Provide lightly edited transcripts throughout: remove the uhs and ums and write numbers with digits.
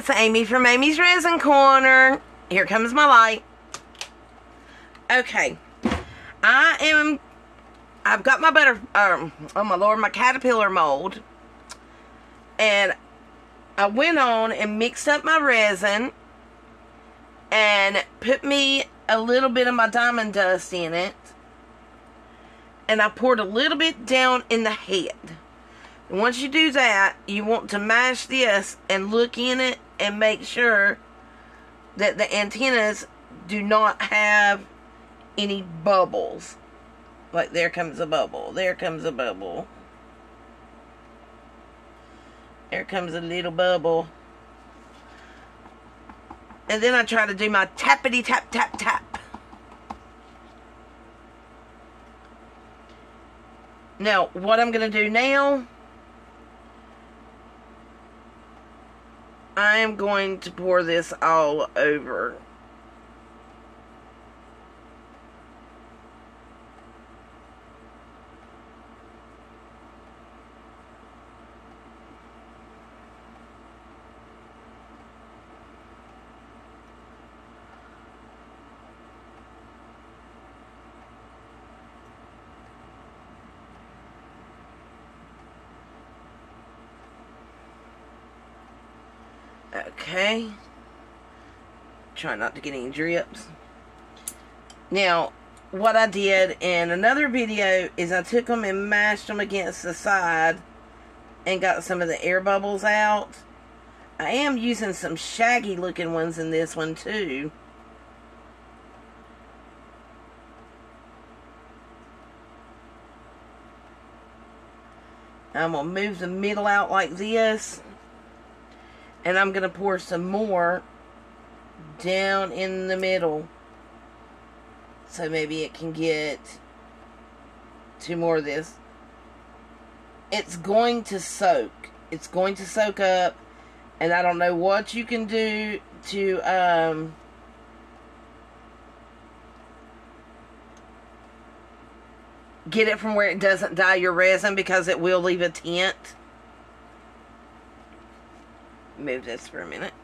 it's Amy from Amy's Resin Corner. Here comes my light. Okay. I've got my oh my lord, my caterpillar mold. And I went on and mixed up my resin and put me a little bit of my diamond dust in it. And I poured a little bit down in the head. And once you do that, you want to mash this and look in it and make sure that the antennas do not have any bubbles. Like, there comes a bubble. There comes a bubble. There comes a little bubble. And then I try to do my tappity tap tap tap. Now, what I'm going to do now, I am going to pour this all over. Okay. Try not to get any drips. Now, what I did in another video is I took them and mashed them against the side and got some of the air bubbles out. I am using some shaggy looking ones in this one too. I'm going to move the middle out like this. And I'm going to pour some more down in the middle. So maybe it can get 2 more of this. It's going to soak. It's going to soak up. And I don't know what you can do to get it from where it doesn't dye your resin, because it will leave a tint. Move this for a minute.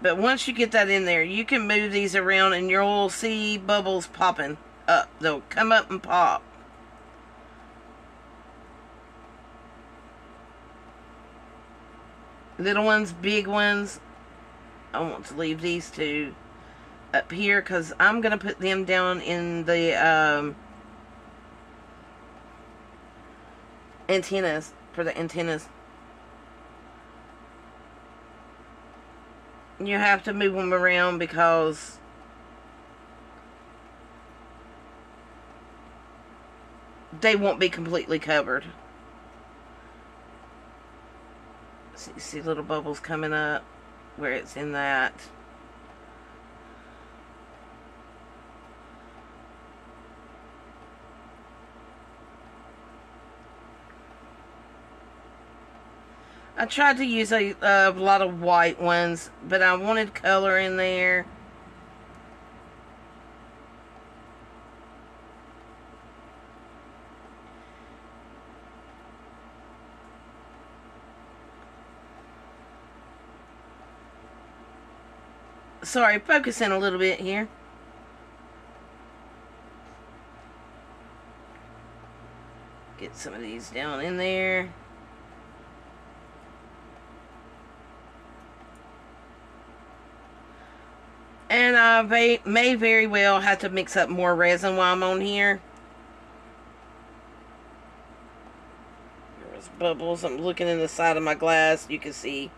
But once you get that in there, you can move these around and you'll see bubbles popping up. They'll come up and pop. Little ones, big ones. I want to leave these 2 up here because I'm going to put them down in the antennas. For the antennas. You have to move them around because they won't be completely covered. See little bubbles coming up where it's in that. I tried to use a lot of white ones, but I wanted color in there. Sorry, focus in a little bit here. Get some of these down in there. And I may very well have to mix up more resin while I'm on here. There's bubbles. I'm looking in the side of my glass. You can see,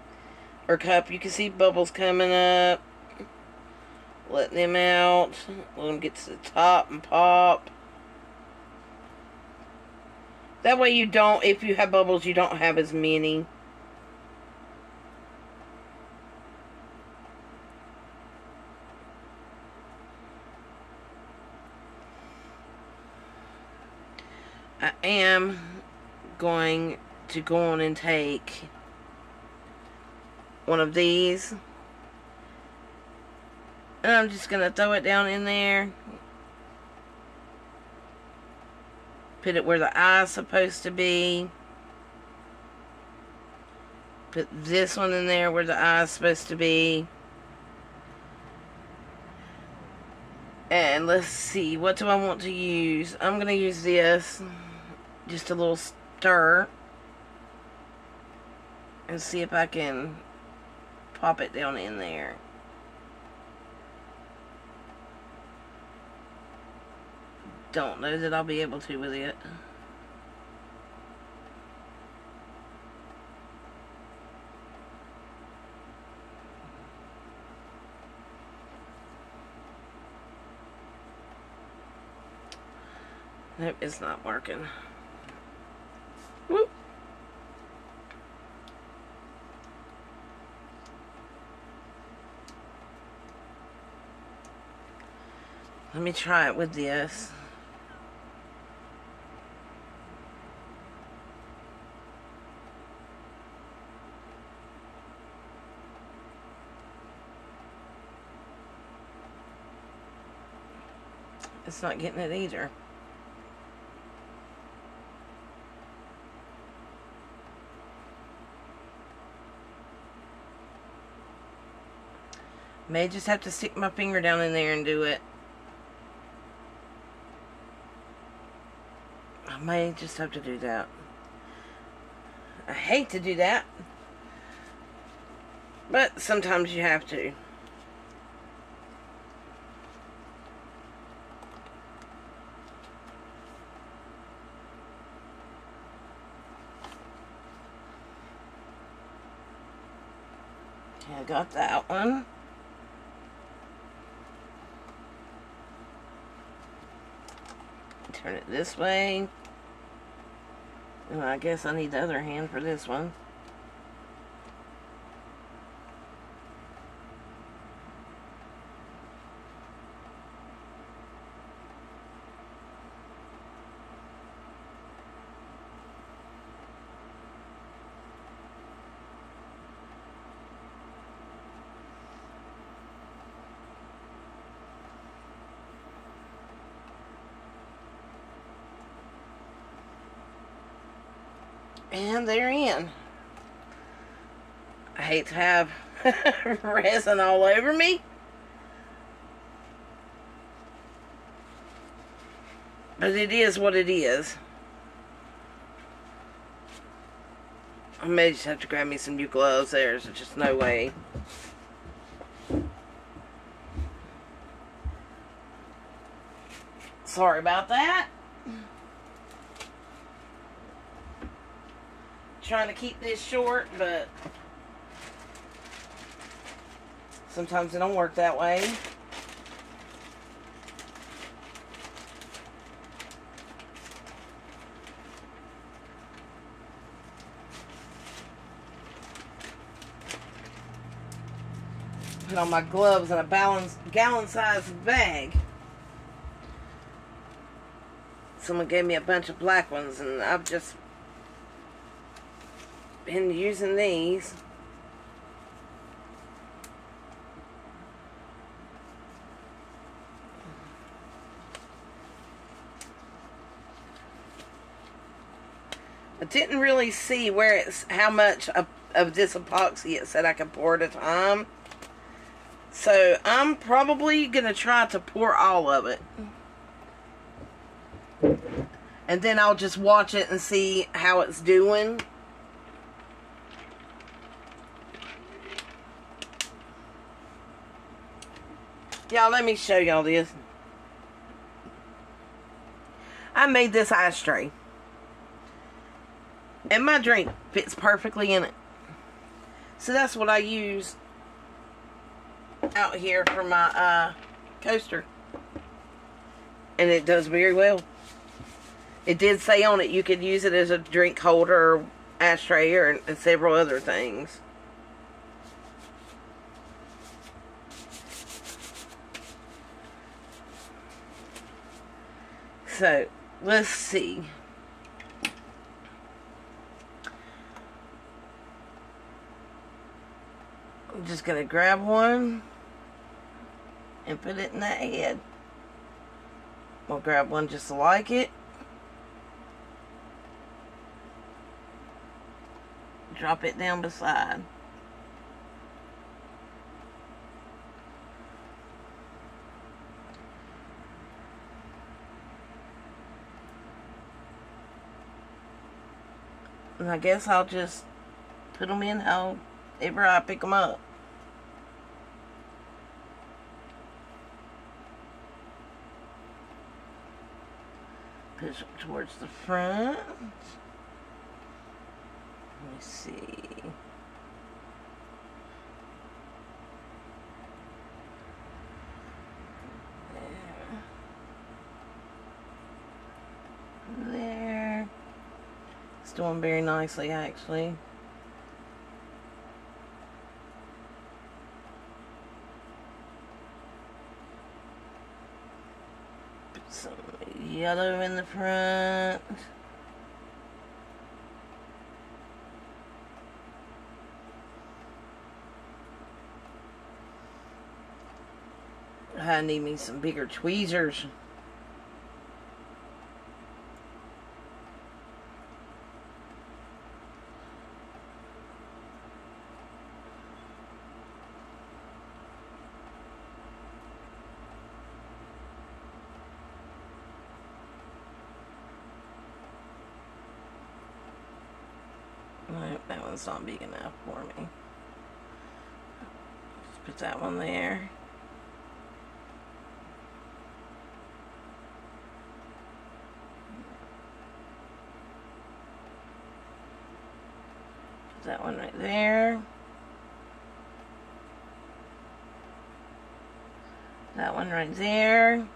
or cup, you can see bubbles coming up. Let them out. Let them get to the top and pop. That way you don't, if you have bubbles, you don't have as many. I am going to go on and take one of these, and I'm just going to throw it down in there. Put it where the eye's supposed to be. Put this one in there where the eye is supposed to be. And let's see, what do I want to use? I'm going to use this. Just a little stir. And see if I can pop it down in there. Don't know that I'll be able to with it. Nope, it's not working. Whoop. Let me try it with this. It's not getting it either. May just have to stick my finger down in there and do it. I may just have to do that. I hate to do that, but sometimes you have to. Okay, I got that one. Turn it this way. And I guess I need the other hand for this one. And they're in. I hate to have resin all over me, but it is what it is. I may just have to grab me some new gloves. There's just no way. Sorry about that. Trying to keep this short, but sometimes it don't work that way. Put on my gloves in a gallon-sized bag. Someone gave me a bunch of black ones, and I've just been using these. I didn't really see where it's how much of this epoxy it said I could pour at a time. So I'm probably gonna try to pour all of it. And then I'll just watch it and see how it's doing. Y'all, let me show y'all this. I made this ashtray. And my drink fits perfectly in it. So that's what I use out here for my coaster. And it does very well. It did say on it you could use it as a drink holder or ashtray or and several other things. So, let's see. I'm just going to grab one and put it in that head. We'll grab one just like it. drop it down beside. And I guess I'll just put them in however I pick them up. Push it towards the front. Let me see. There. It's doing very nicely, actually. Put some yellow in the front. I need me some bigger tweezers. Alright, that one's not big enough for me. Just put that one there. Put that one right there. That one right there.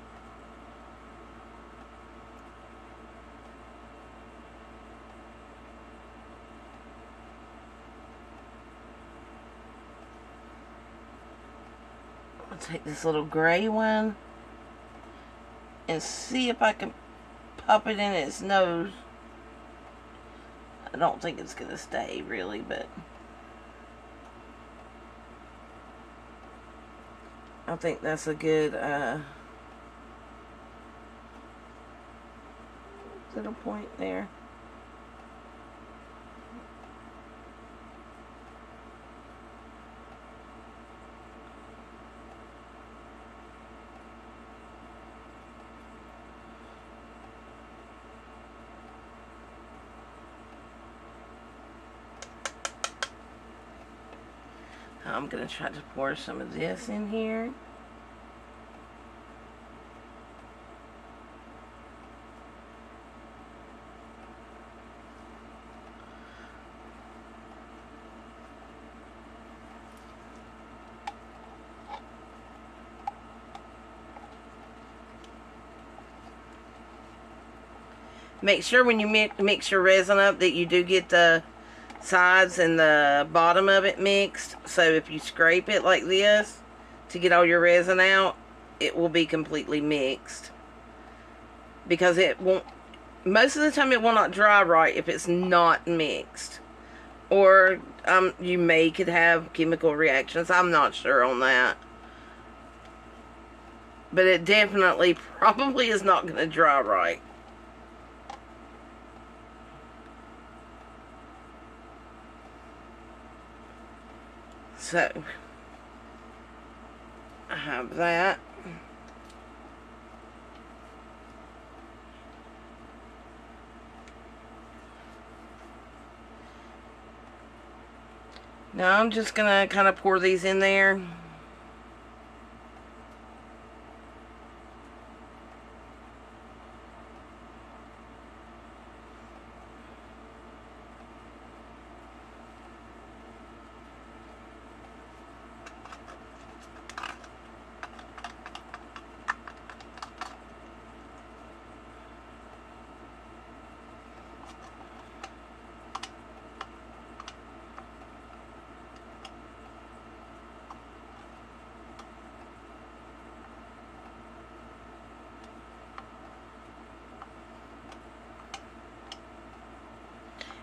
I'll take this little gray one and see if I can pop it in its nose. I don't think it's gonna stay really, but I think that's a good little point there. I'm going to try to pour some of this in here. Make sure when you mix your resin up that you do get the sides and the bottom of it mixed. So if you scrape it like this to get all your resin out, it will be completely mixed. Because it won't, most of the time it will not dry right if it's not mixed. Or you could have chemical reactions. I'm not sure on that. But it definitely probably is not going to dry right. So, I have that. Now I'm just going to kind of pour these in there.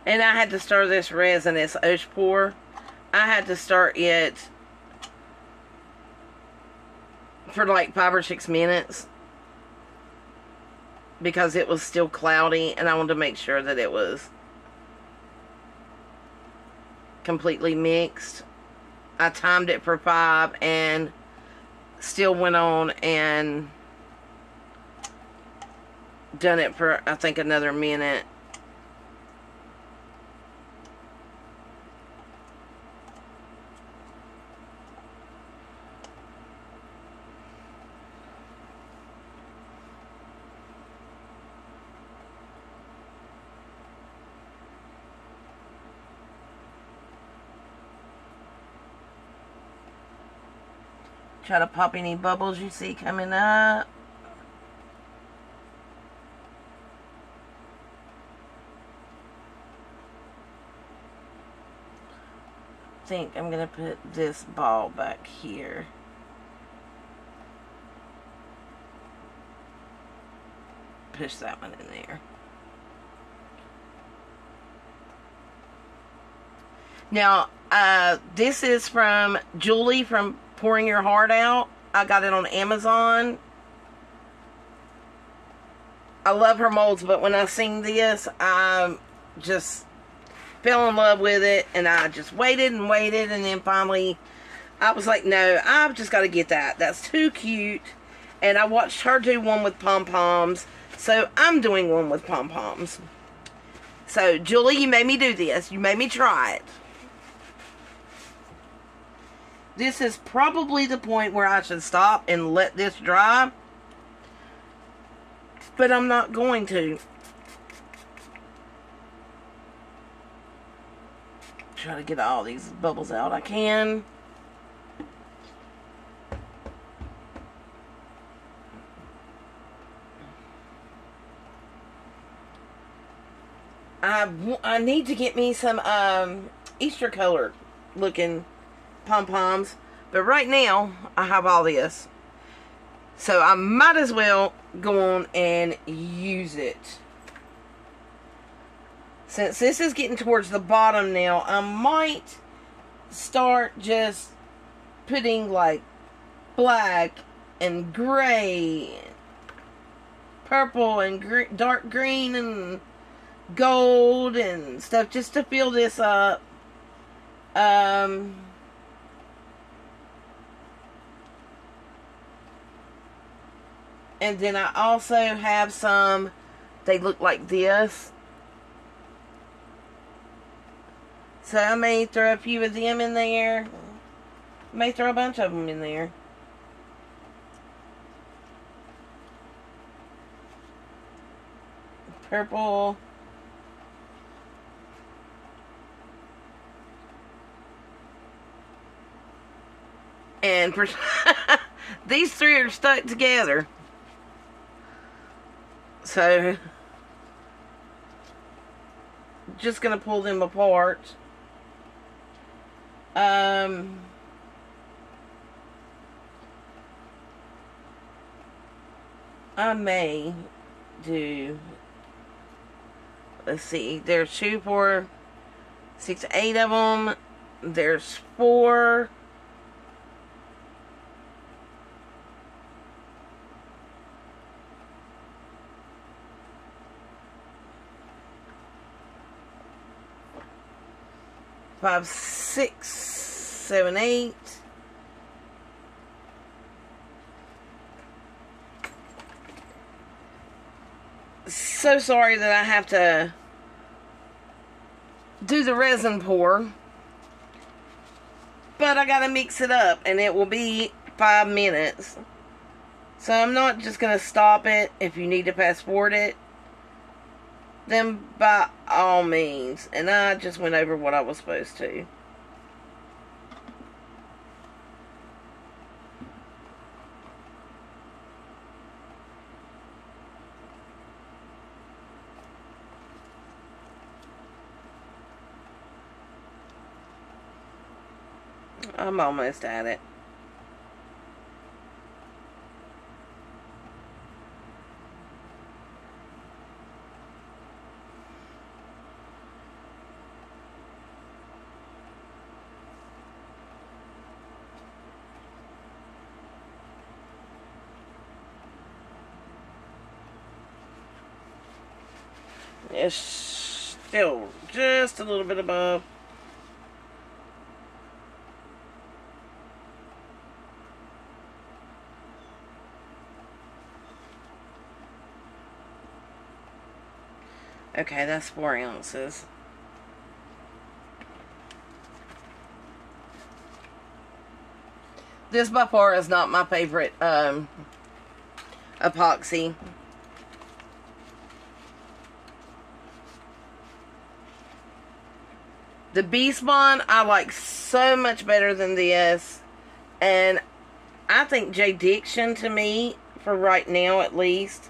And I had to stir this resin, it's oat pour. I had to stir it for like 5 or 6 minutes because it was still cloudy and I wanted to make sure that it was completely mixed. I timed it for 5 and still went on and done it for, I think, another minute. Try to pop any bubbles you see coming up. I think I'm going to put this ball back here. Push that one in there. Now, this is from Julie from Pouring Your Heart Out. I got it on Amazon. I love her molds, but when I seen this, I just fell in love with it, and I just waited and waited, and then finally I was like, no, I've just got to get that. That's too cute. And I watched her do one with pom-poms, so I'm doing one with pom-poms. So, Julie, you made me do this. You made me try it. This is probably the point where I should stop and let this dry. But I'm not going to. Try to get all these bubbles out I can. I need to get me some Easter color looking pom-poms, but right now I have all this, so I might as well go on and use it. Since this is getting towards the bottom now, I might start just putting like black and gray, purple and dark green and gold and stuff, just to fill this up. And then I also have some, they look like this. So I may throw a few of them in there. May throw a bunch of them in there. Purple. And for these three are stuck together. So, just going to pull them apart. I may do, let's see, there's 2, 4, 6, 8 of them. There's 4. Five, 6, 7, 8. So sorry that I have to do the resin pour, but I gotta mix it up, and it will be 5 minutes. So I'm not just gonna stop it. If you need to fast forward it, then by all means. And I just went over what I was supposed to. I'm almost at it. It's still just a little bit above. Okay, that's 4 ounces. This by far is not my favorite epoxy. The Beast Bond I like so much better than this. And I think J. Diction, to me, for right now at least,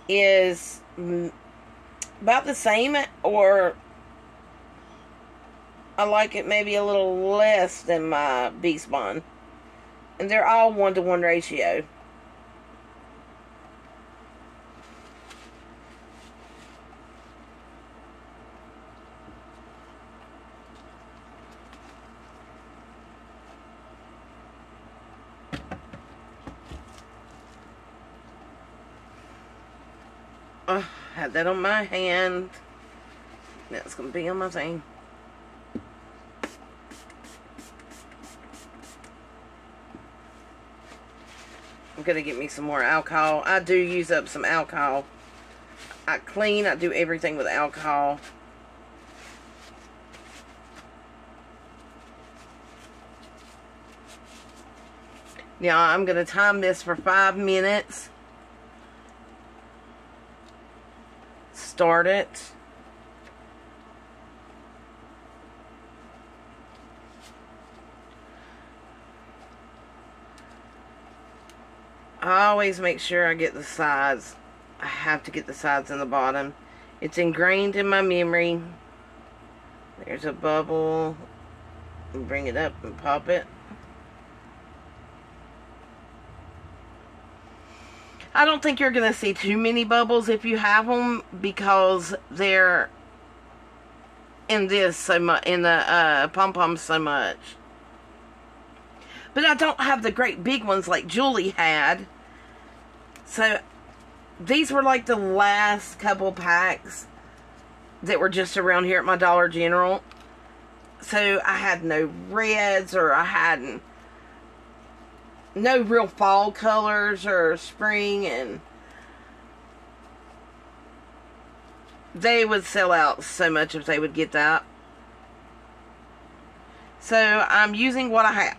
is about the same, or I like it maybe a little less than my Beast Bond. And they're all 1-to-1 ratio. I had that on my hand. That's going to be on my thing. I'm going to get me some more alcohol. I do use up some alcohol. I clean. I do everything with alcohol. Now, I'm going to time this for 5 minutes. Start it. I always make sure I get the sides. I have to get the sides and the bottom. It's ingrained in my memory. There's a bubble. Bring it up and pop it. I don't think you're going to see too many bubbles if you have them, because they're in this so much, in the pom-poms so much. But I don't have the great big ones like Julie had. So these were like the last couple packs that were just around here at my Dollar General. So I had no reds, or I hadn't no real fall colors or spring, and they would sell out so much if they would get that. So I'm using what I have.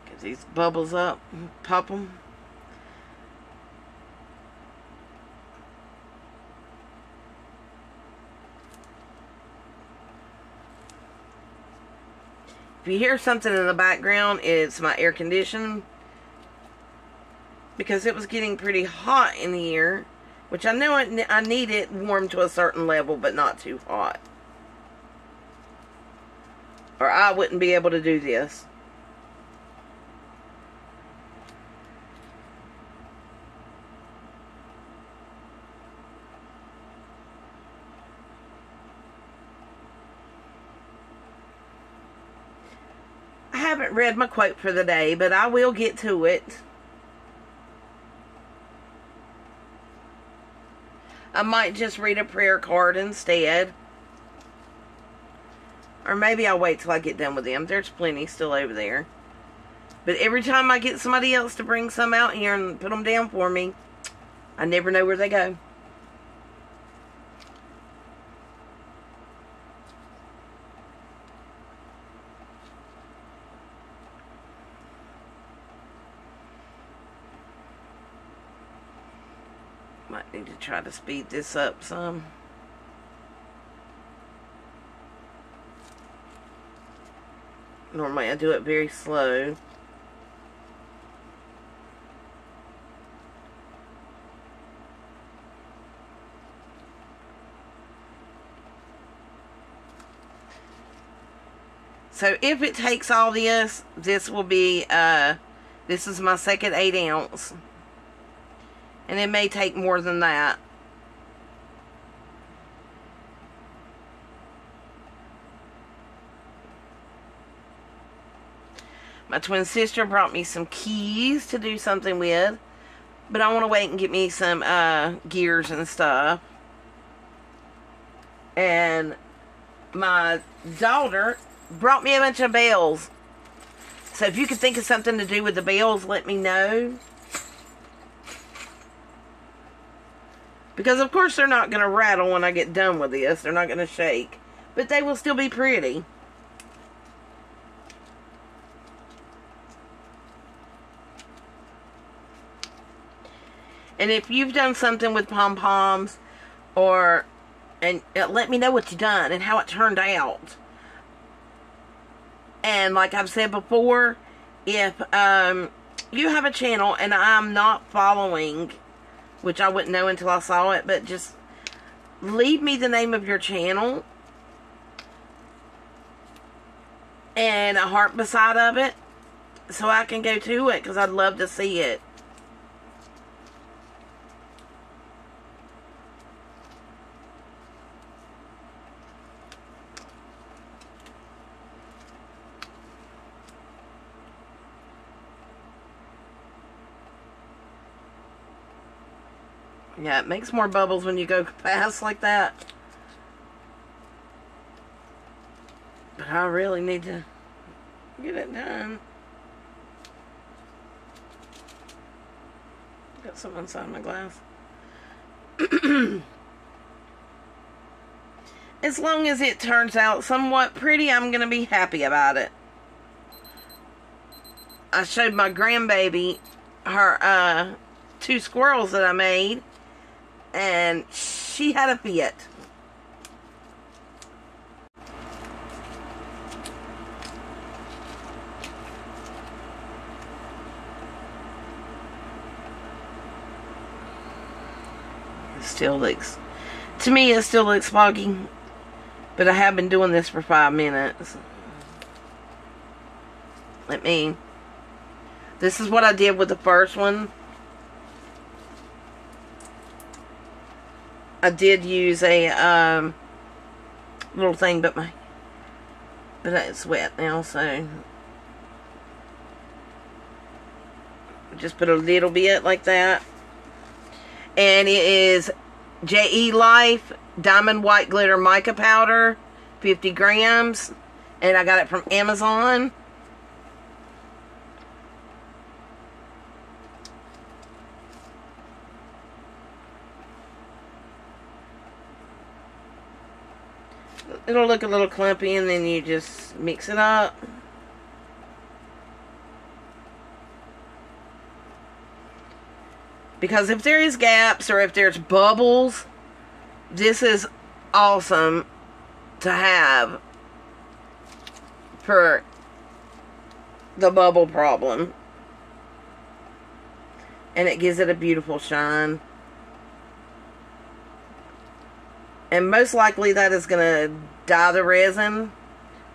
Get these bubbles up, pop them. If you hear something in the background, it's my air conditioning, because it was getting pretty hot in here, which I know I need it warm to a certain level, but not too hot, or I wouldn't be able to do this. I haven't read my quote for the day, but I will get to it. I might just read a prayer card instead. Or maybe I'll wait till I get done with them. There's plenty still over there. But every time I get somebody else to bring some out here and put them down for me, I never know where they go. Might need to try to speed this up some. Normally I do it very slow. So if it takes all this, this will be, this is my second 8 ounce. And it may take more than that. My twin sister brought me some keys to do something with. But I want to wait and get me some gears and stuff. And my daughter brought me a bunch of bells. So if you could think of something to do with the bells, let me know. Because of course they're not going to rattle when I get done with this. They're not going to shake. But they will still be pretty. And if you've done something with pom-poms, and let me know what you've done and how it turned out. And like I've said before, if you have a channel and I'm not following, which I wouldn't know until I saw it, but just leave me the name of your channel and a heart beside of it so I can go to it, because I'd love to see it. Yeah, it makes more bubbles when you go fast like that. But I really need to get it done. Got something inside my glass. As long as it turns out somewhat pretty, I'm going to be happy about it. I showed my grandbaby her 2 squirrels that I made. And she had a fit. It still looks, to me it still looks foggy. But I have been doing this for 5 minutes. This is what I did with the first one. I did use a little thing, but it's wet now, so just put a little bit like that. And it is JE Life Diamond White Glitter Mica Powder, 50 grams, and I got it from Amazon. It'll look a little clumpy, and then you just mix it up. Because if there is gaps or if there's bubbles, this is awesome to have for the bubble problem. And it gives it a beautiful shine. And most likely that is going to dye the resin.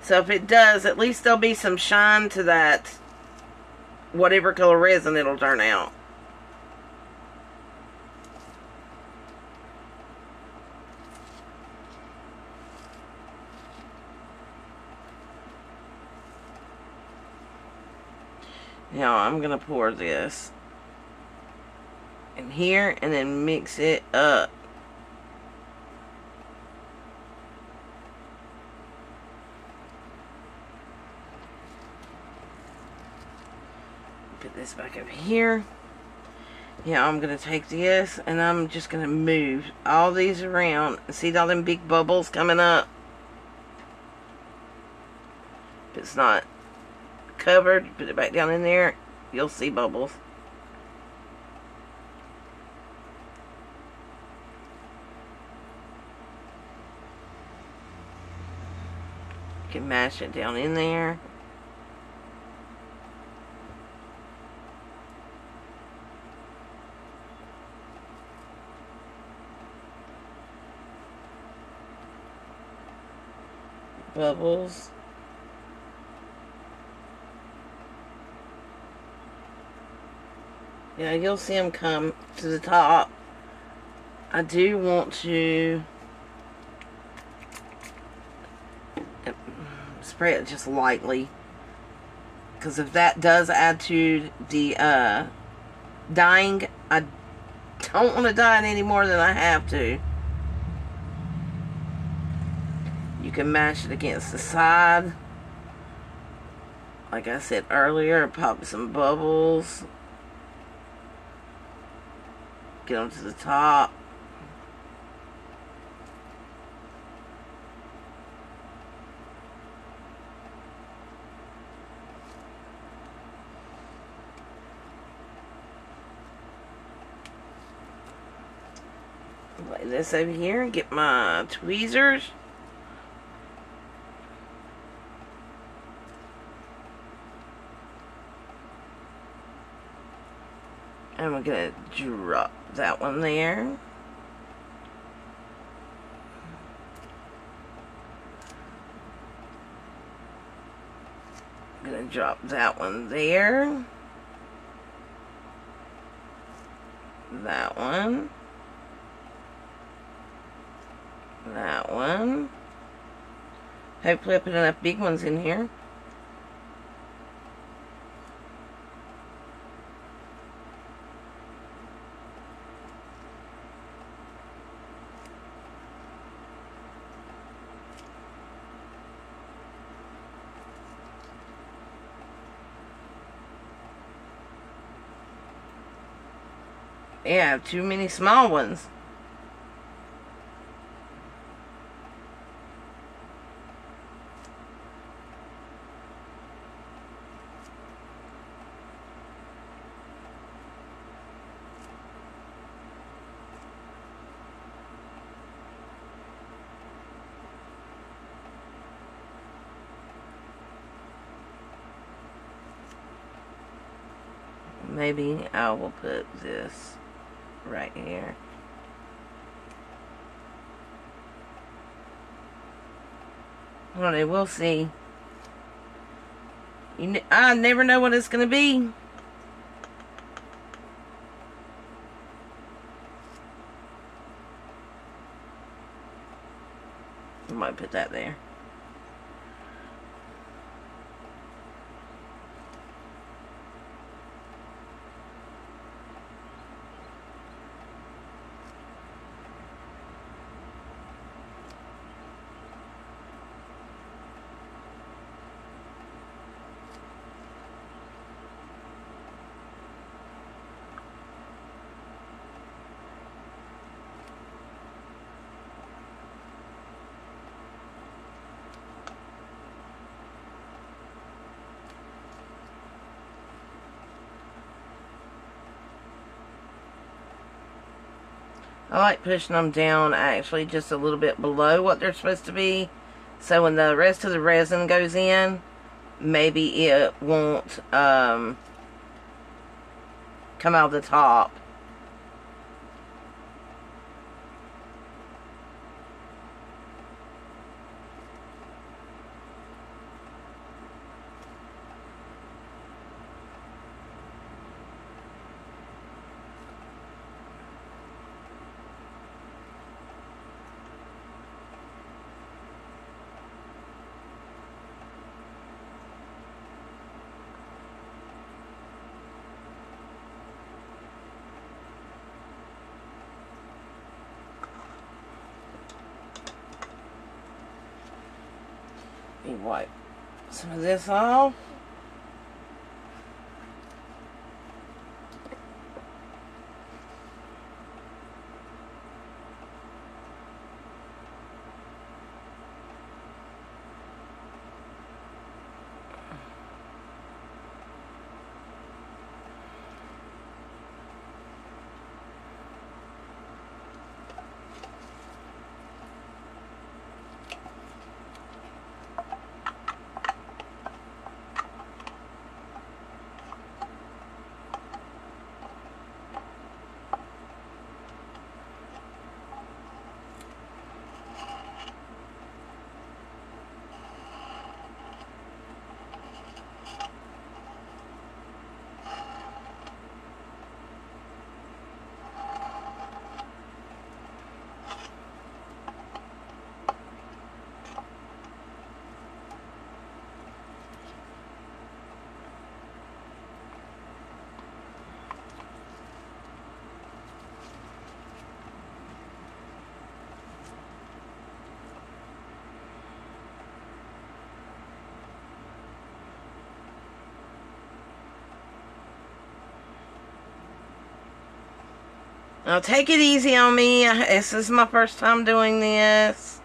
So if it does, at least there'll be some shine to that whatever color resin it'll turn out. Now I'm going to pour this in here and then mix it up. Put this back over here. Yeah, I'm going to take this and I'm just going to move all these around. See all them big bubbles coming up? If it's not covered, put it back down in there, you'll see bubbles. You can mash it down in there. Bubbles. Yeah, you'll see them come to the top. I do want to spray it just lightly, because if that does add to the dyeing, I don't want to dye it any more than I have to. You can mash it against the side like I said earlier, pop some bubbles. Get them to the top. Lay this over here and get my tweezers. And we're going to drop that one there. I'm going to drop that one there. That one. That one. Hopefully I put enough big ones in here. Yeah, I have too many small ones. Maybe I will put this right here. I don't know, we'll see. I never know what it's going to be. I might put that there. I like pushing them down actually just a little bit below what they're supposed to be. So when the rest of the resin goes in, maybe it won't come out the top. Let me wipe some of this off. Now take it easy on me. This is my first time doing this.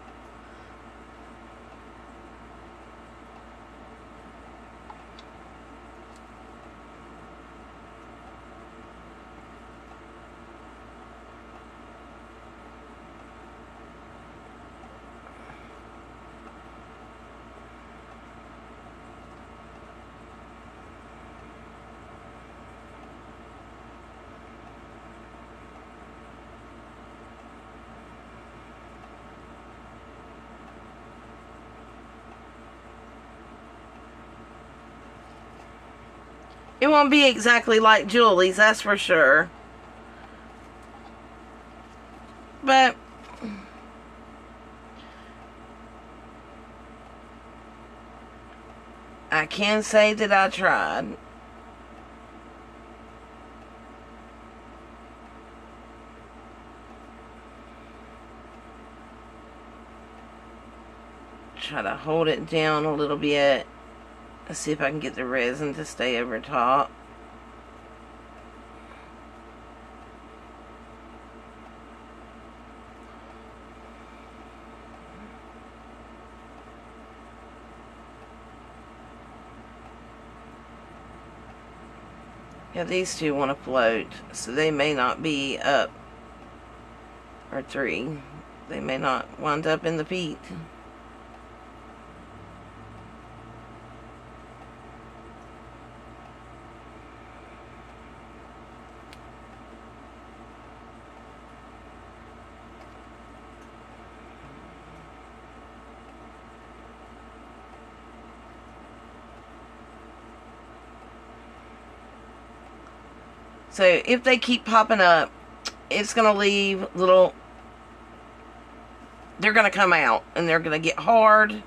It won't be exactly like Julie's, that's for sure. But I can say that I tried. Try to hold it down a little bit. Let's see if I can get the resin to stay over top. Yeah, these two want to float, so they may not be up, or 3. They may not wind up in the peak. So if they keep popping up, it's going to leave little, they're going to come out and they're going to get hard.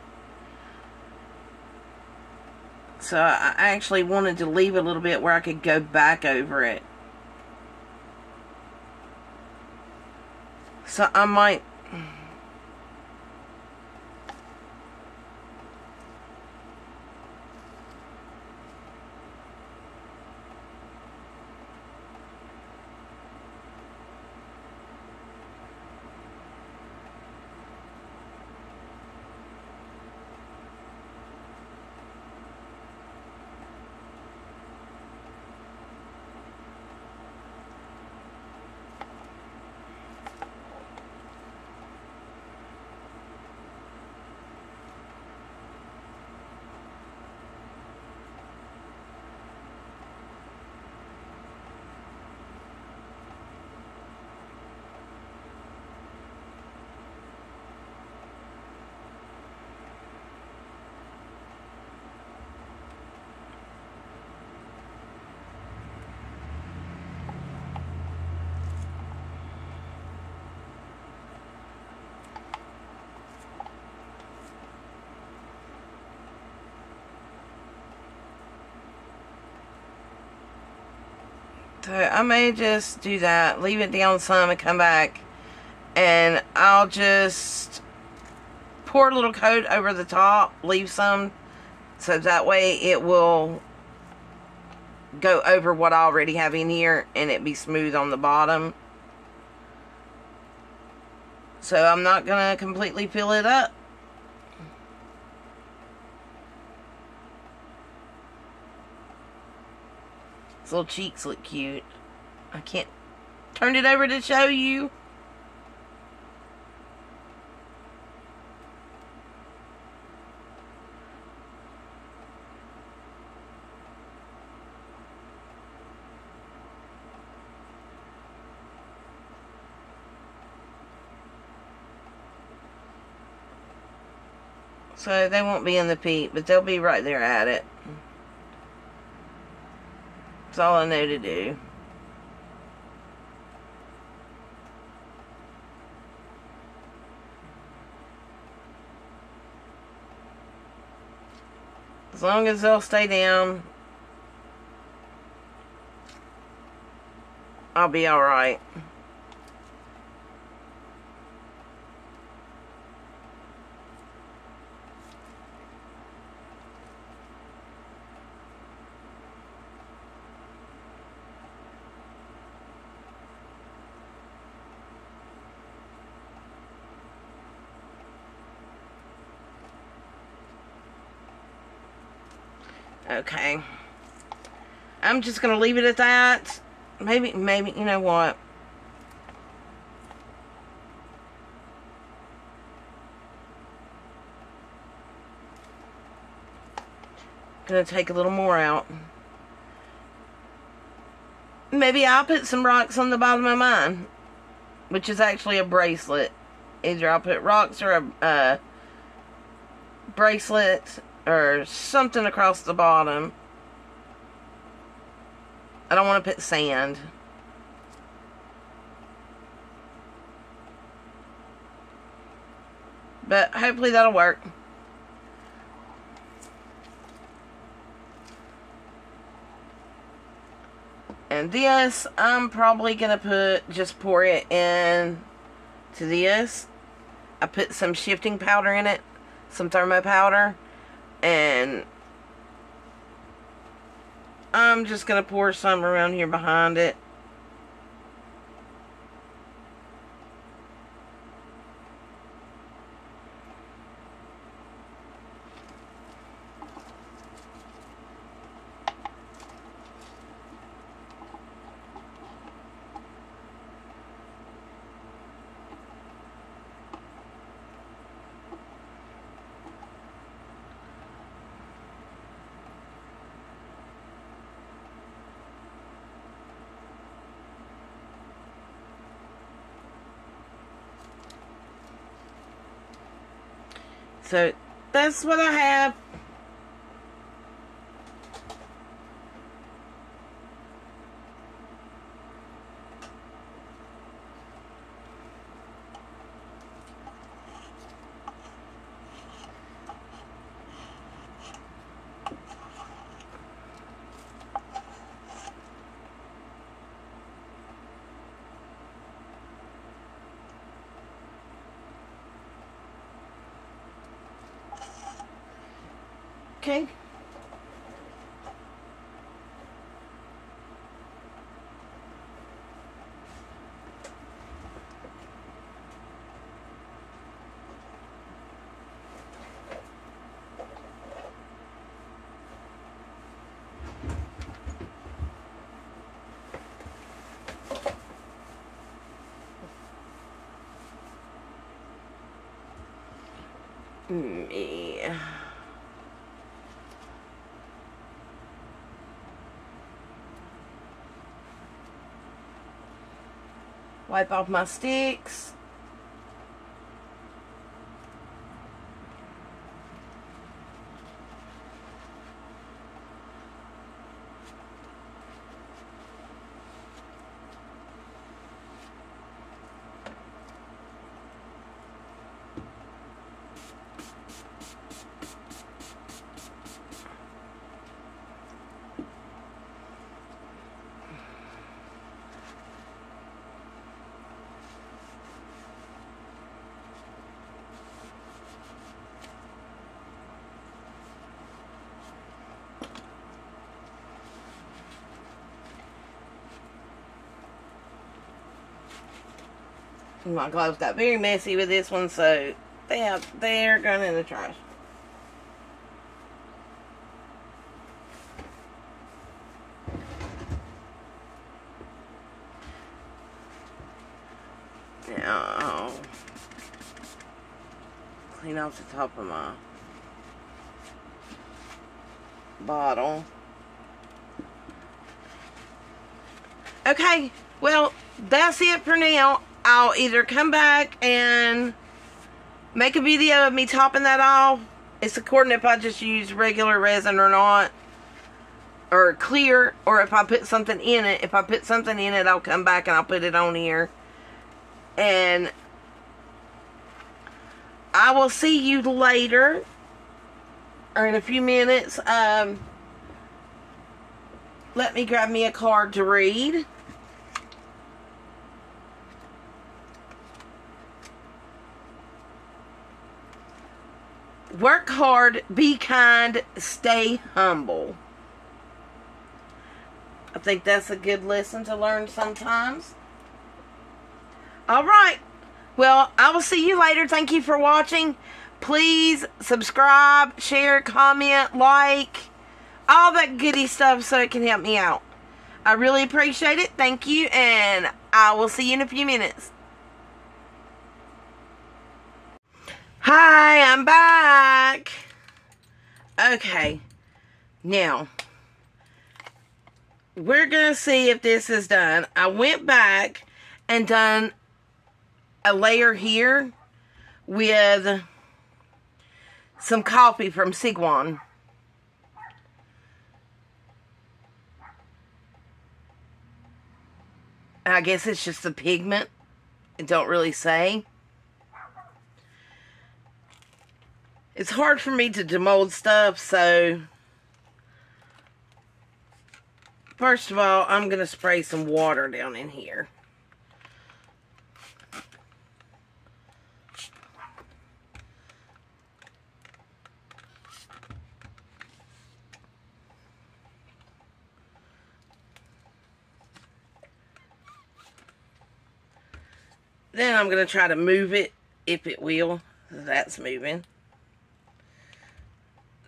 So I actually wanted to leave a little bit where I could go back over it. So I might... So I may just do that, leave it down some and come back, and I'll just pour a little coat over the top, leave some, so that way it will go over what I already have in here and it be smooth on the bottom. So I'm not going to completely fill it up. His little cheeks look cute. I can't turn it over to show you. So they won't be in the peak, but they'll be right there at it. That's all I know to do. As long as they'll stay down, I'll be alright. Okay. I'm just going to leave it at that. Maybe, you know what? Gonna take a little more out. Maybe I'll put some rocks on the bottom of mine, which is actually a bracelet. Either I'll put rocks or a bracelet or something across the bottom. I don't want to put sand. But hopefully that'll work. And this, I'm probably going to just pour it in to this. I put some shifting powder in it, some thermo powder, and I'm just going to pour some around here behind it. So that's what I have. Okay. Yeah. Wipe off my sticks. My gloves got very messy with this one, so they're going in the trash. Now I'll clean off the top of my bottle. Okay, well, that's it for now. I'll either come back and make a video of me topping that off. It's according if I just use regular resin or not. Or clear. Or if I put something in it. If I put something in it, I'll come back and I'll put it on here. And I will see you later. Or in a few minutes. Let me grab me a card to read. Work hard, be kind, stay humble. I think that's a good lesson to learn sometimes. Alright. Well, I will see you later. Thank you for watching. Please subscribe, share, comment, like, all that goody stuff so it can help me out. I really appreciate it. Thank you, and I will see you in a few minutes. Hi, I'm back. Okay, now we're gonna see if this is done. I went back and done a layer here with some coffee from Sigwan. I guess it's just the pigment. It don't really say. It's hard for me to demold stuff, so first of all, I'm going to spray some water down in here. Then I'm going to try to move it, if it will. That's moving.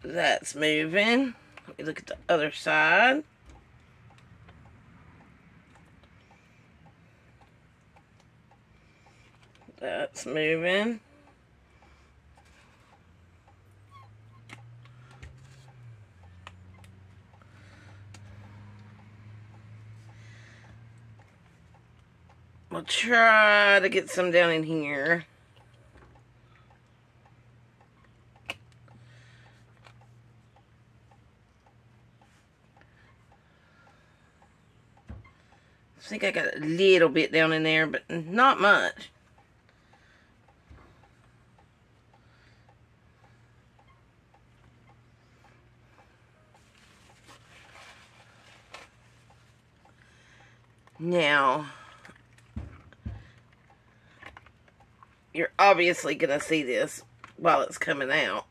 That's moving. Let me look at the other side. That's moving. I'll try to get some down in here. I think I got a little bit down in there, but not much. Now, you're obviously going to see this while it's coming out.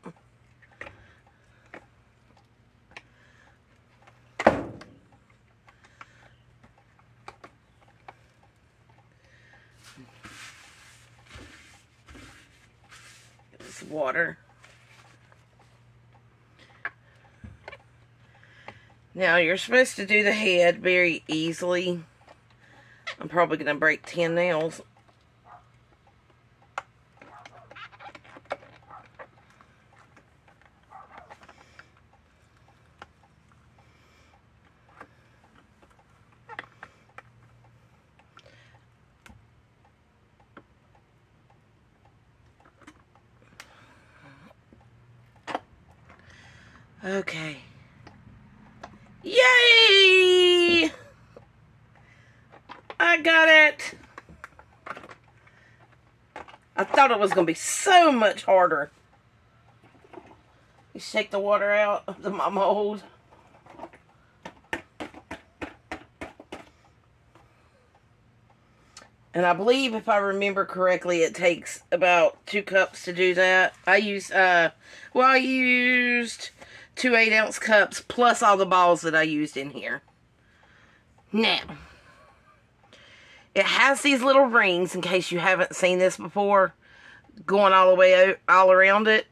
It's water. Now, you're supposed to do the head very easily. I'm probably going to break 10 nails. Okay. Yay! I got it. I thought it was going to be so much harder. You shake the water out of my mold. And I believe, if I remember correctly, it takes about 2 cups to do that. I used 2 8-ounce cups plus all the balls that I used in here. Now, it has these little rings, in case you haven't seen this before, going all the way all around it.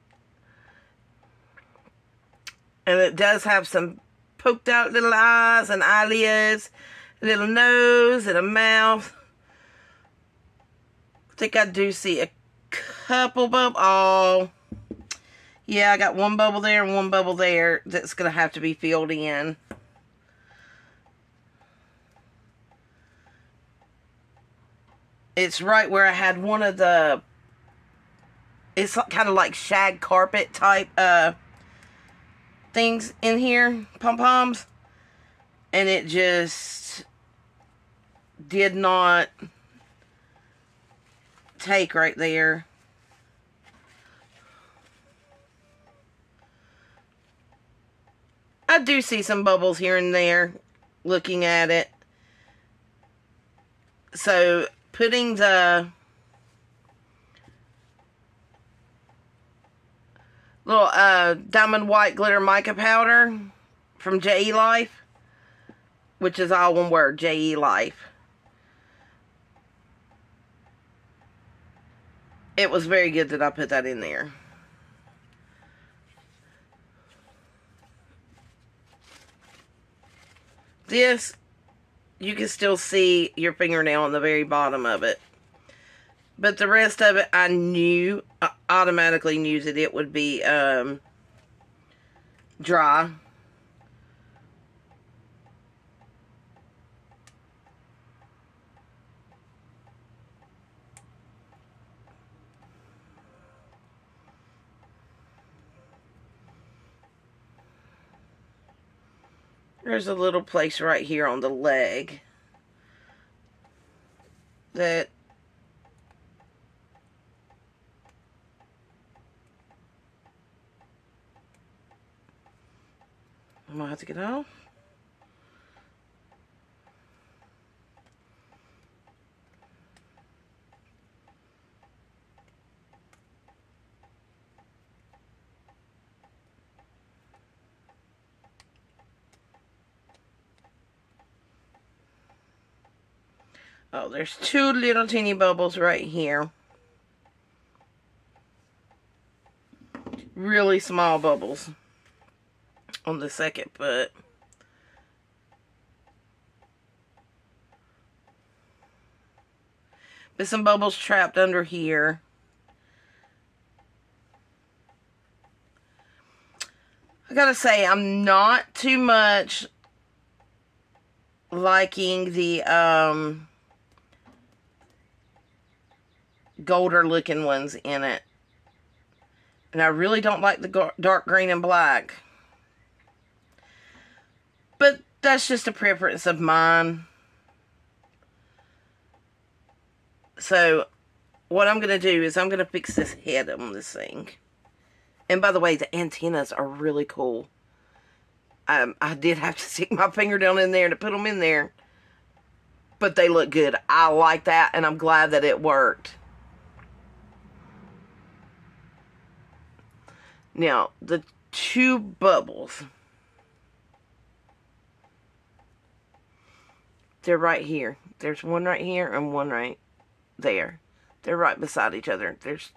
And it does have some poked out little eyes and eyelids, a little nose and a mouth. I think I do see a couple bubbles. Oh, yeah, I got one bubble there and one bubble there that's going to have to be filled in. It's right where I had one of the, it's kind of like shag carpet type things in here, pom-poms. And it just did not take right there. I do see some bubbles here and there looking at it. So putting the little diamond white glitter mica powder from J.E. Life, which is all one word, J.E. Life. It was very good that I put that in there. This, you can still see your fingernail on the very bottom of it. But the rest of it, I automatically knew that it would be dry. There's a little place right here on the leg that I'm gonna have to get off. Oh, there's two little teeny bubbles right here. Really small bubbles on the second foot. There's some bubbles trapped under here. I gotta say, I'm not too much liking the golder looking ones in it. And I really don't like the dark green and black. But that's just a preference of mine. So, what I'm going to do is I'm going to fix this head on this thing. And by the way, the antennas are really cool. I did have to stick my finger down in there to put them in there. But they look good. I like that, and I'm glad that it worked. Now, the two bubbles, they're right here. There's one right here and one right there. They're right beside each other. There's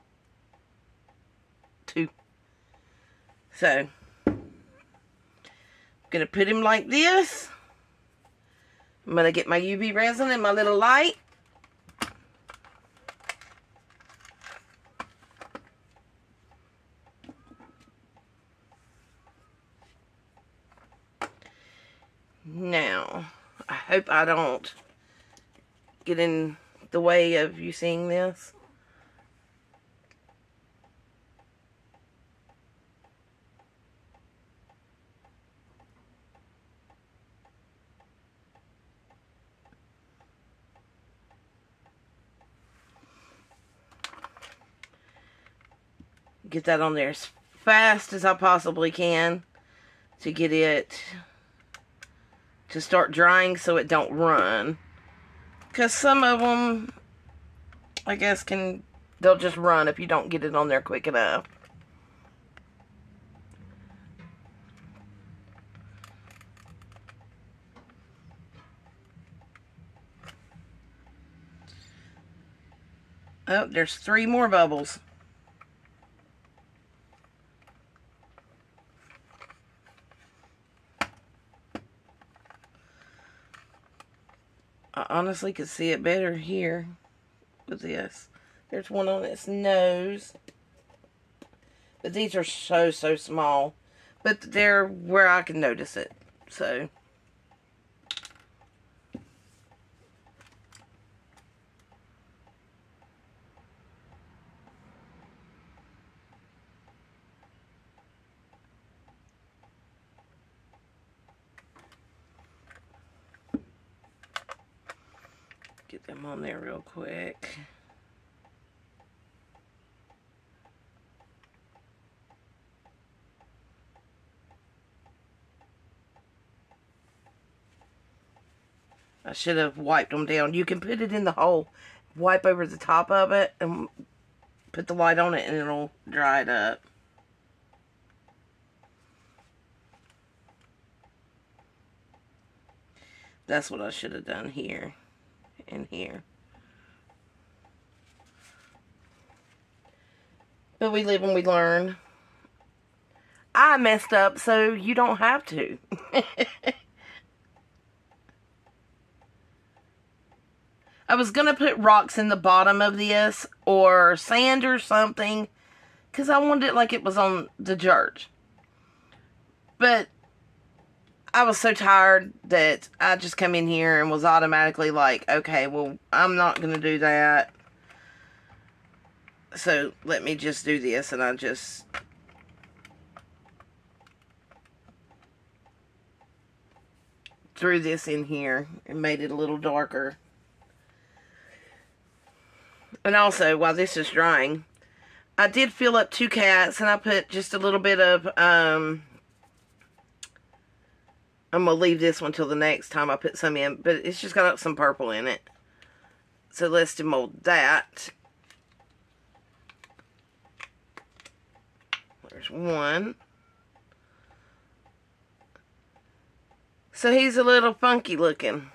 two. So, I'm going to put him like this. I'm going to get my UV resin and my little light. Now, I hope I don't get in the way of you seeing this. Get that on there as fast as I possibly can to get it to start drying so it don't run. Because some of them, I guess, they'll just run if you don't get it on there quick enough. Oh, there's 3 more bubbles. I honestly could see it better here with this. There's one on its nose. But these are so small. But they're where I can notice it. So. Get them on there real quick. I should have wiped them down. You can put it in the hole, wipe over the top of it, and put the light on it, and it'll dry it up. That's what I should have done here and here. But we live and we learn. I messed up, so you don't have to. I was going to put rocks in the bottom of this, or sand or something, because I wanted it like it was on the dirt. But I was so tired that I just come in here and was automatically like, okay, well, I'm not going to do that. So let me just do this, and I just threw this in here and made it a little darker. And also, while this is drying, I did fill up 2 cats, and I put just a little bit of, I'm going to leave this one till the next time I put some in, but it's just got some purple in it. So let's demold that. There's one. So he's a little funky looking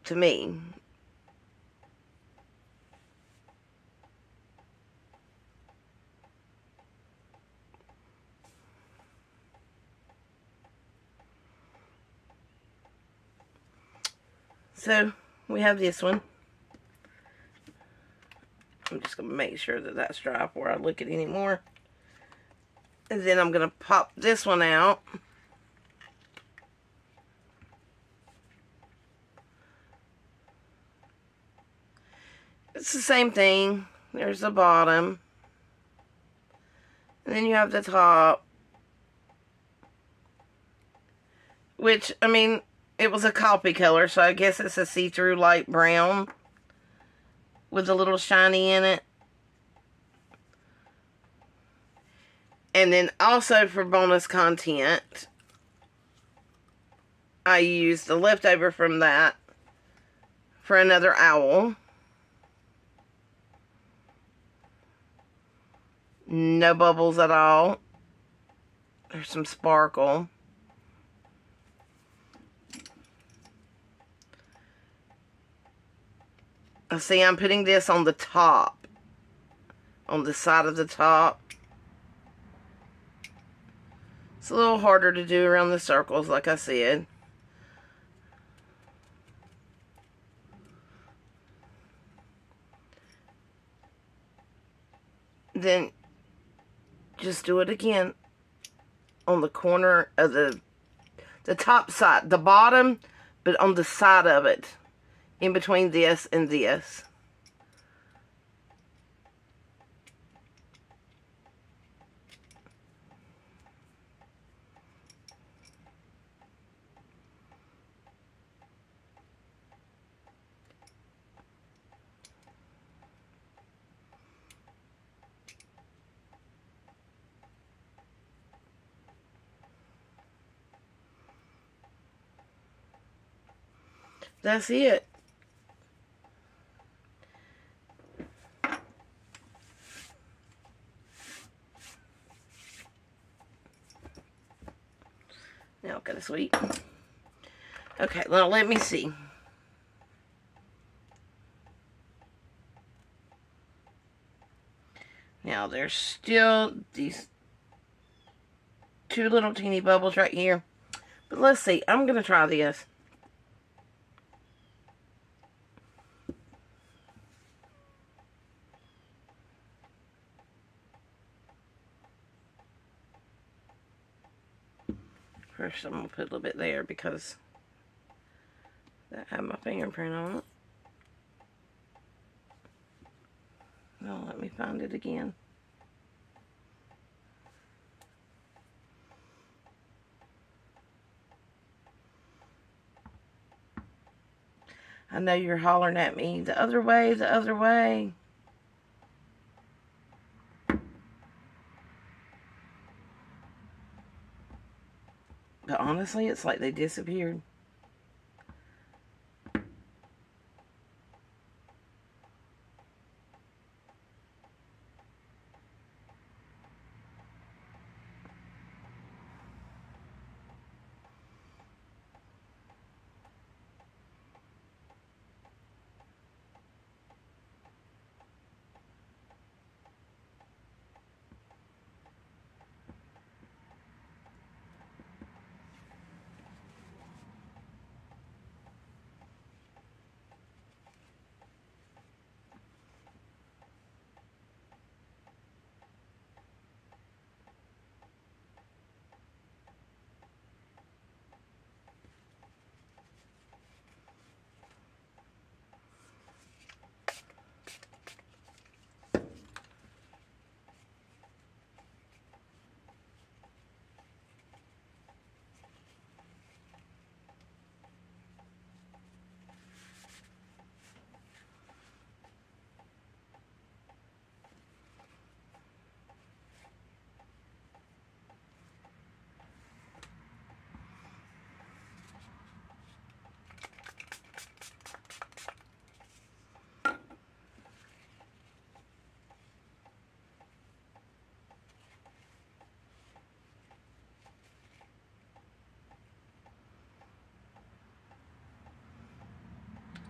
to me. So we have this one. I'm just going to make sure that that's dry before I look at it anymore. And then I'm going to pop this one out. It's the same thing. There's the bottom. And then you have the top. Which, I mean, it was a coffee color, so I guess it's a see-through light brown with a little shiny in it. And then also for bonus content, I used the leftover from that for another owl. No bubbles at all. There's some sparkle. See, I'm putting this on the top. On the side of the top. It's a little harder to do around the circles, like I said. Then just do it again on the corner of the top side, the bottom, but on the side of it, in between this and this. That's it. Now, kind of sweet. Okay, now let me see. Now, there's still these 2 little teeny bubbles right here. But let's see. I'm going to try this. First, I'm going to put a little bit there because that had my fingerprint on it. Now, let me find it again. I know you're hollering at me, the other way, the other way. But honestly, it's like they disappeared.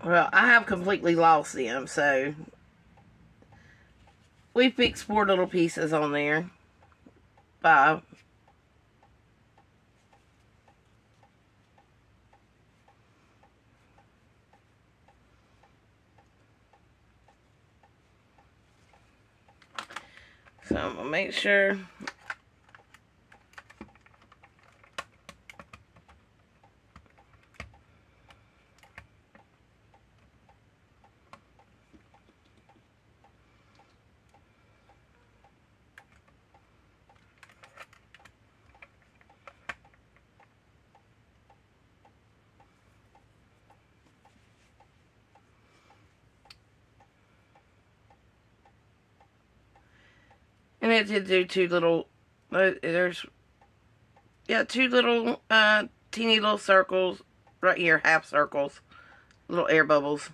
Well, I have completely lost them, so we fixed 4 little pieces on there. 5. So I'm going to make sure. And it did do 2 little, there's, yeah, 2 little, teeny little circles right here, half circles, little air bubbles.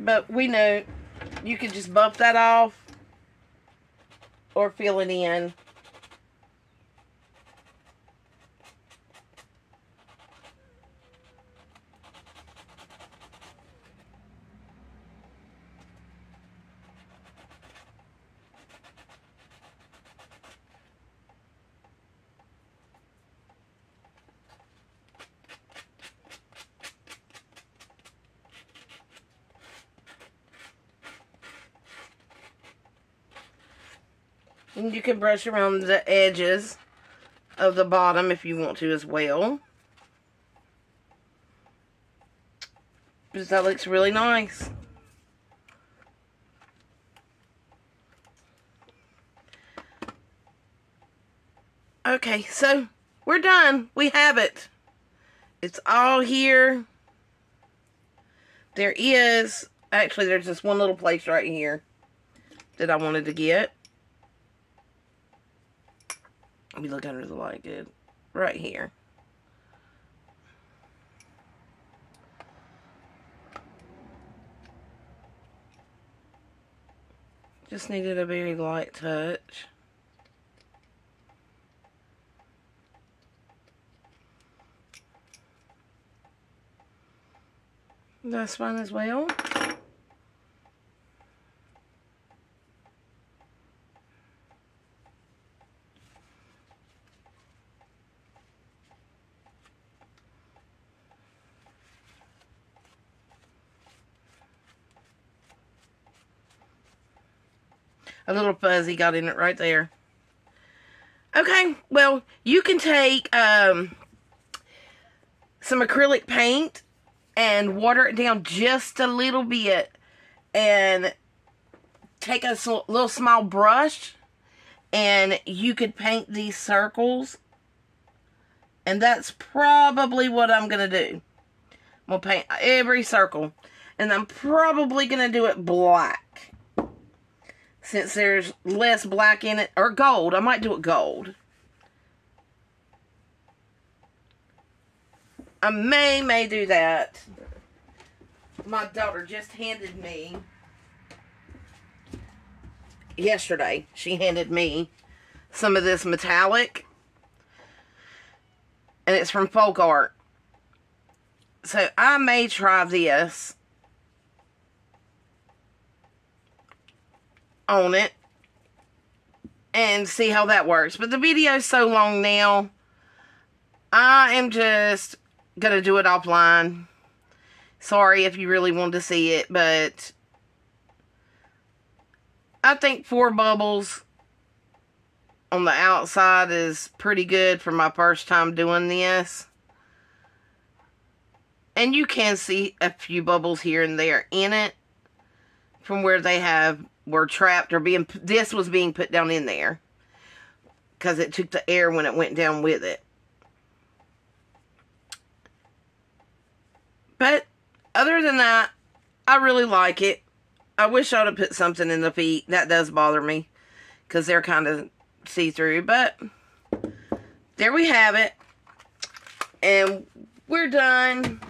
But we know you can just buff that off or fill it in. And you can brush around the edges of the bottom if you want to as well. Because that looks really nice. Okay, so we're done. We have it. It's all here. There is, actually there's just one little place right here that I wanted to get. Let me look under the light good. Right here. Just needed a very light touch. That's fine as well. A little fuzzy got in it right there. Okay, well, you can take some acrylic paint and water it down just a little bit. And take a little small brush and you could paint these circles. And that's probably what I'm going to do. I'm going to paint every circle. And I'm probably going to do it black. Since there's less black in it. Or gold. I might do it gold. I may do that. My daughter just handed me. Yesterday. She handed me some of this metallic. And it's from Folk Art. So I may try this on it and see how that works. But the video is so long now, I am just going to do it offline. Sorry if you really wanted to see it, but I think 4 bubbles on the outside is pretty good for my first time doing this. And you can see a few bubbles here and there in it from where they were trapped or this was being put down in there. Because it took the air when it went down with it. But other than that, I really like it. I wish I would have put something in the feet. That does bother me. Because they're kind of see-through. But there we have it. And we're done.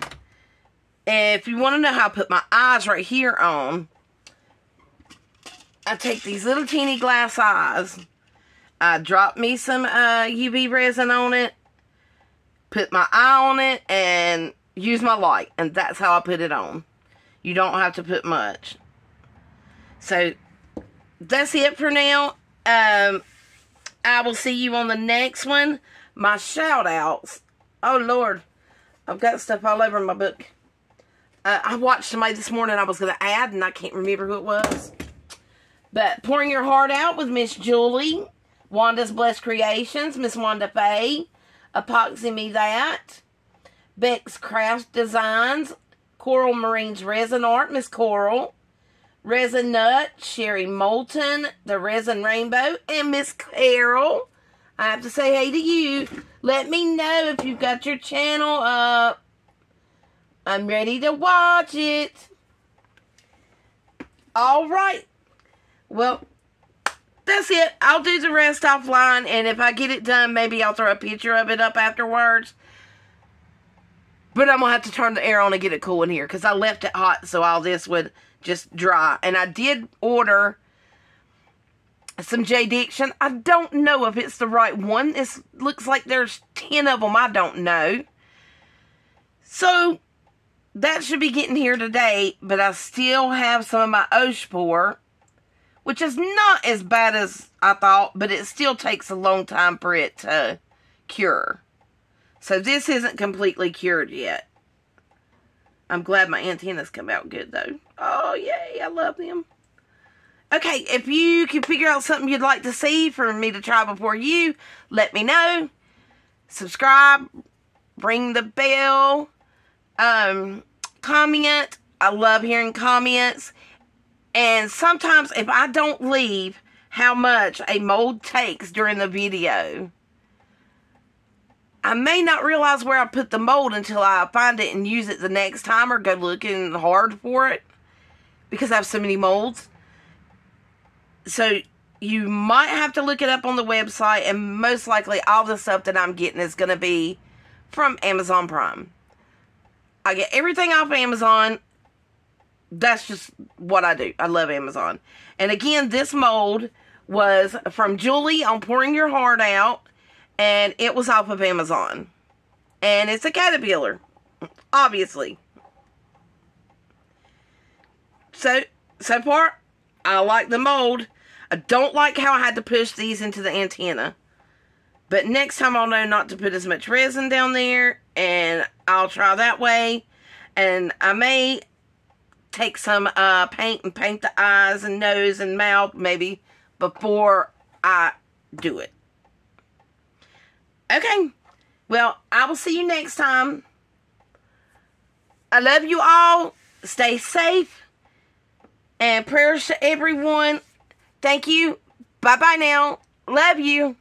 And if you want to know how I put my eyes right here on, I take these little teeny glass eyes. I drop me some UV resin on it. Put my eye on it. And use my light, and that's how I put it on. You don't have to put much. So, that's it for now. I will see you on the next one. My shout-outs. Oh, Lord. I've got stuff all over my book. I watched somebody this morning I was going to add, and I can't remember who it was. But Pouring Your Heart Out with Miss Julie. Wanda's Blessed Creations, Miss Wanda Faye. Epoxy Me That. Beck's Craft Designs. Coral Marines Resin Art, Miss Coral. Resin Nut, Sherry Moulton. The Resin Rainbow, and Miss Carol. I have to say hey to you. Let me know if you've got your channel up. I'm ready to watch it. Alright. Well, that's it. I'll do the rest offline, and if I get it done, maybe I'll throw a picture of it up afterwards. But I'm going to have to turn the air on and get it cool in here, because I left it hot so all this would just dry. And I did order some J-Diction. I don't know if it's the right one. It looks like there's 10 of them. I don't know. So, that should be getting here today, but I still have some of my Oshpor, which is not as bad as I thought, but it still takes a long time for it to cure. So this isn't completely cured yet. I'm glad my antennas come out good, though. Oh, yay, I love them. Okay, if you can figure out something you'd like to see for me to try before you, let me know. Subscribe, ring the bell, comment. I love hearing comments. And sometimes if I don't leave how much a mold takes during the video, I may not realize where I put the mold until I find it and use it the next time or go looking hard for it, because I have so many molds. So you might have to look it up on the website, and most likely all the stuff that I'm getting is going to be from Amazon Prime. I get everything off Amazon. That's just what I do. I love Amazon. And again, this mold was from Julie on Pouring Your Heart Out. And it was off of Amazon. And it's a caterpillar. Obviously. So far, I like the mold. I don't like how I had to push these into the antenna. But next time I'll know not to put as much resin down there. And I'll try that way. And I may take some paint and paint the eyes and nose and mouth maybe before I do it. Okay, well, I will see you next time. I love you all. Stay safe. And prayers to everyone. Thank you. Bye-bye now. Love you.